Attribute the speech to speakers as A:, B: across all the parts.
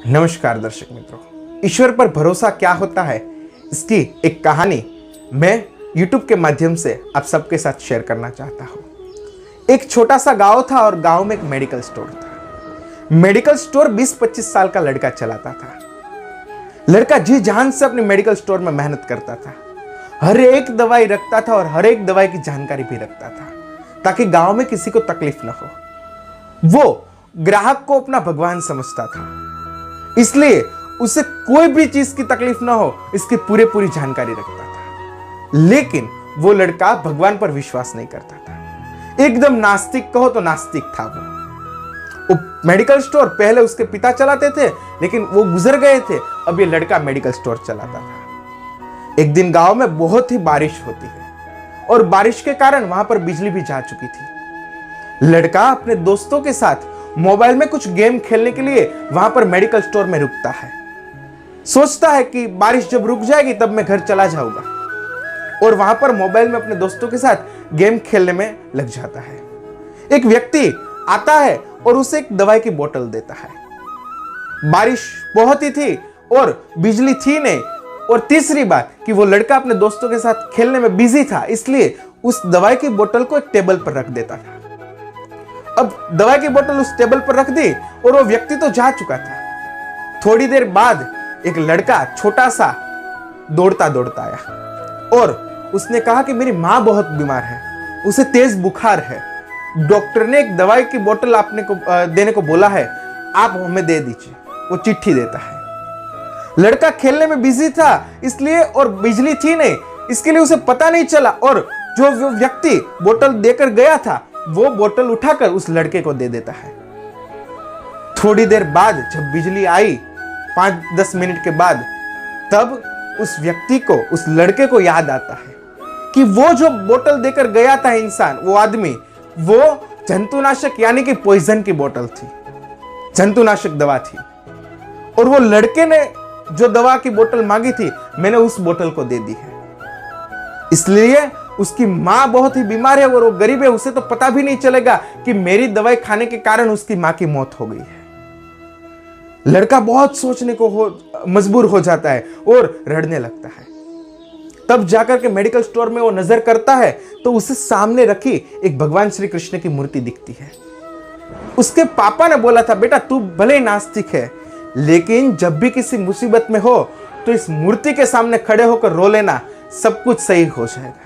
A: नमस्कार दर्शक मित्रों, ईश्वर पर भरोसा क्या होता है इसकी एक कहानी मैं YouTube के माध्यम से आप सबके साथ शेयर करना चाहता हूँ। एक छोटा सा गांव था और गांव में एक मेडिकल स्टोर था। मेडिकल स्टोर 20-25 साल का लड़का चलाता था। लड़का जी जान से अपने मेडिकल स्टोर में मेहनत करता था, हर एक दवाई रखता था और हर एक दवाई की जानकारी भी रखता था ताकि गांव में किसी को तकलीफ न हो। वो ग्राहक को अपना भगवान समझता था, इसलिए उसे कोई भी चीज की तकलीफ ना हो इसकी पूरी जानकारी रखता था। लेकिन वो लड़का भगवान पर विश्वास नहीं करता था, एकदम नास्तिक कहो तो नास्तिक था। वो मेडिकल स्टोर पहले उसके पिता चलाते थे, लेकिन वो गुजर गए थे, अब ये लड़का मेडिकल स्टोर चलाता था। एक दिन गांव में बहुत ही बारिश होती है और बारिश के कारण वहां पर बिजली भी जा चुकी थी। लड़का अपने दोस्तों के साथ मोबाइल में कुछ गेम खेलने के लिए वहां पर मेडिकल स्टोर में रुकता है। सोचता है कि बारिश जब रुक जाएगी तब मैं घर चला जाऊंगा, और वहां पर मोबाइल में अपने दोस्तों के साथ गेम खेलने में लग जाता है। एक व्यक्ति आता है और उसे एक दवाई की बोतल देता है। बारिश बहुत ही थी और बिजली थी नहीं, और तीसरी बात कि वो लड़का अपने दोस्तों के साथ खेलने में बिजी था, इसलिए उस दवाई की बोतल को एक टेबल पर रख देता था। अब दवाई की बोतल उस टेबल पर रख दी और वो व्यक्ति तो जा चुका था। थोड़ी देर बाद एक लड़का छोटा सा दौड़ता दौड़ता आया और उसने कहा कि मेरी माँ बहुत बीमार है, उसे तेज बुखार है, डॉक्टर ने एक दवाई की बोतल आपने को देने को बोला है, आप हमें दे दीजिए। वो चिट्ठी देता है। लड़का खेलने में बिजी था इसलिए, और बिजली थी नहीं इसके लिए उसे पता नहीं चला, और जो वो व्यक्ति बोतल देकर गया था वो बोतल उठाकर उस लड़के को दे देता है। थोड़ी देर बाद जब बिजली आई 5-10 मिनट के बाद, तब उस व्यक्ति को, उस लड़के को याद आता है कि वो जो बोतल देकर गया था इंसान, वो आदमी, वो जंतुनाशक यानी कि पॉइजन की बोतल थी, जंतुनाशक दवा थी, और वो लड़के ने जो दवा की बोतल मांगी थी मैंने उस बोतल को दे दी है। इसलिए उसकी मां बहुत ही बीमार है और वो गरीब है, उसे तो पता भी नहीं चलेगा कि मेरी दवाई खाने के कारण उसकी मां की मौत हो गई है। लड़का बहुत सोचने को मजबूर हो जाता है और रड़ने लगता है। तब जाकर के मेडिकल स्टोर में वो नजर करता है तो उसे सामने रखी एक भगवान श्री कृष्ण की मूर्ति दिखती है। उसके पापा ने बोला था, बेटा तू भले ही नास्तिक है, लेकिन जब भी किसी मुसीबत में हो तो इस मूर्ति के सामने खड़े होकर रो लेना, सब कुछ सही हो जाएगा।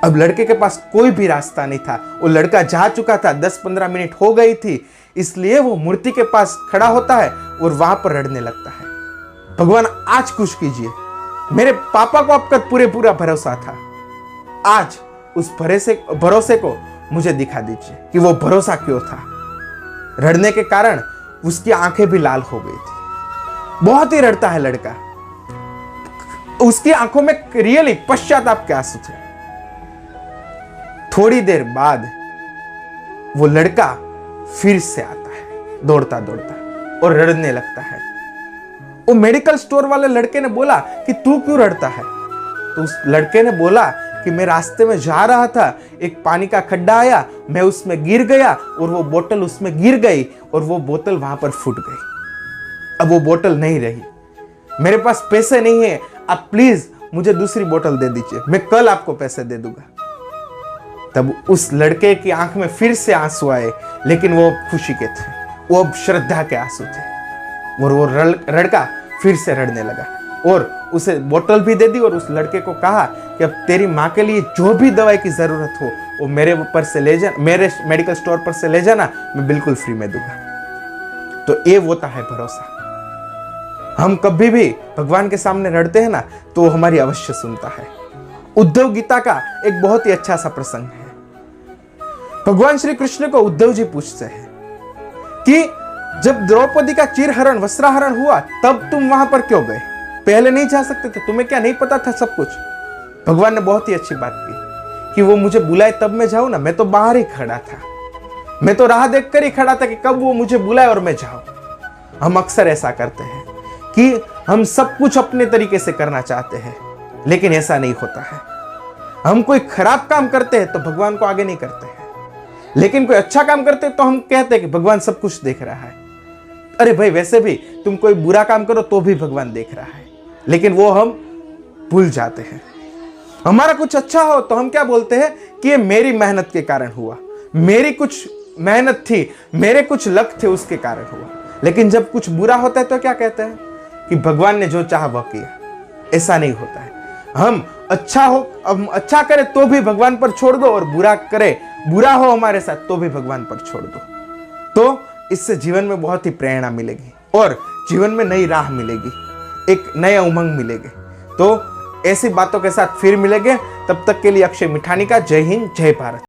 A: अब लड़के के पास कोई भी रास्ता नहीं था, वो लड़का जा चुका था, 10-15 मिनट हो गई थी, इसलिए वो मूर्ति के पास खड़ा होता है और वहां पर रड़ने लगता है, भगवान आज कुछ कीजिए, मेरे पापा को आपका पूरा भरोसा था, आज उस भरोसे को मुझे दिखा दीजिए कि वो भरोसा क्यों था। रड़ने के कारण उसकी आंखें भी लाल हो गई थी, बहुत ही रड़ता है लड़का, उसकी आंखों में रियली पश्चाताप के आंसू थे। थोड़ी देर बाद वो लड़का फिर से आता है दौड़ता दौड़ता और रड़ने लगता है। वो मेडिकल स्टोर वाले लड़के ने बोला कि तू क्यों रड़ता है? तो उस लड़के ने बोला कि मैं रास्ते में जा रहा था, एक पानी का खड्डा आया, मैं उसमें गिर गया और वो बोतल उसमें गिर गई और वो बोतल वहां पर फूट गई। अब वो बोतल नहीं रही, मेरे पास पैसे नहीं है, आप प्लीज मुझे दूसरी बोतल दे दीजिए, मैं कल आपको पैसे दे दूंगा। तब उस लड़के की आंख में फिर से आंसू आए, लेकिन वो खुशी के थे, वो अब श्रद्धा के आंसू थे, और वो लड़का फिर से रड़ने लगा और उसे बोतल भी दे दी और उस लड़के को कहा कि अब तेरी माँ के लिए जो भी दवाई की जरूरत हो वो मेरे ऊपर से ले जा, मेरे मेडिकल स्टोर पर से ले जाना, मैं बिल्कुल फ्री में दूंगा। तो ये होता है भरोसा। हम कभी भी भगवान के सामने रड़ते हैं ना तो वो हमारी अवश्य सुनता है। उद्धव गीता का एक बहुत ही अच्छा सा प्रसंग है। भगवान श्री कृष्ण को उद्धव जी पूछते हैं कि जब द्रौपदी का चिरहरण वस्त्राहरण हुआ तब तुम वहां पर क्यों गए? पहले नहीं जा सकते थे? तुम्हें क्या नहीं पता था सब कुछ? भगवान ने बहुत ही अच्छी बात की कि वो मुझे बुलाए तब मैं जाऊं ना, मैं तो बाहर ही खड़ा था, मैं तो राह देखकर ही खड़ा था कि कब वो मुझे बुलाए और मैं जाऊं। हम अक्सर ऐसा करते हैं कि हम सब कुछ अपने तरीके से करना चाहते हैं, लेकिन ऐसा नहीं होता है। हम कोई खराब काम करते हैं तो भगवान को आगे नहीं करते हैं, लेकिन कोई अच्छा काम करते हैं तो हम कहते हैं कि भगवान सब कुछ देख रहा है। अरे भाई वैसे भी तुम कोई बुरा काम करो तो भी भगवान देख रहा है, लेकिन वो हम भूल जाते हैं। हमारा कुछ अच्छा हो तो हम क्या बोलते हैं कि ये मेरी मेहनत के कारण हुआ, मेरी कुछ मेहनत थी, मेरे कुछ लक थे उसके कारण हुआ। लेकिन जब कुछ बुरा होता है तो क्या कहते हैं कि भगवान ने जो चाहा वह किया। ऐसा नहीं होता है। हम अच्छा करें तो भी भगवान पर छोड़ दो, और बुरा हो हमारे साथ तो भी भगवान पर छोड़ दो। तो इससे जीवन में बहुत ही प्रेरणा मिलेगी और जीवन में नई राह मिलेगी, एक नया उमंग मिलेगी। तो ऐसी बातों के साथ फिर मिलेंगे, तब तक के लिए अक्षय मिठानी का जय हिंद, जय भारत।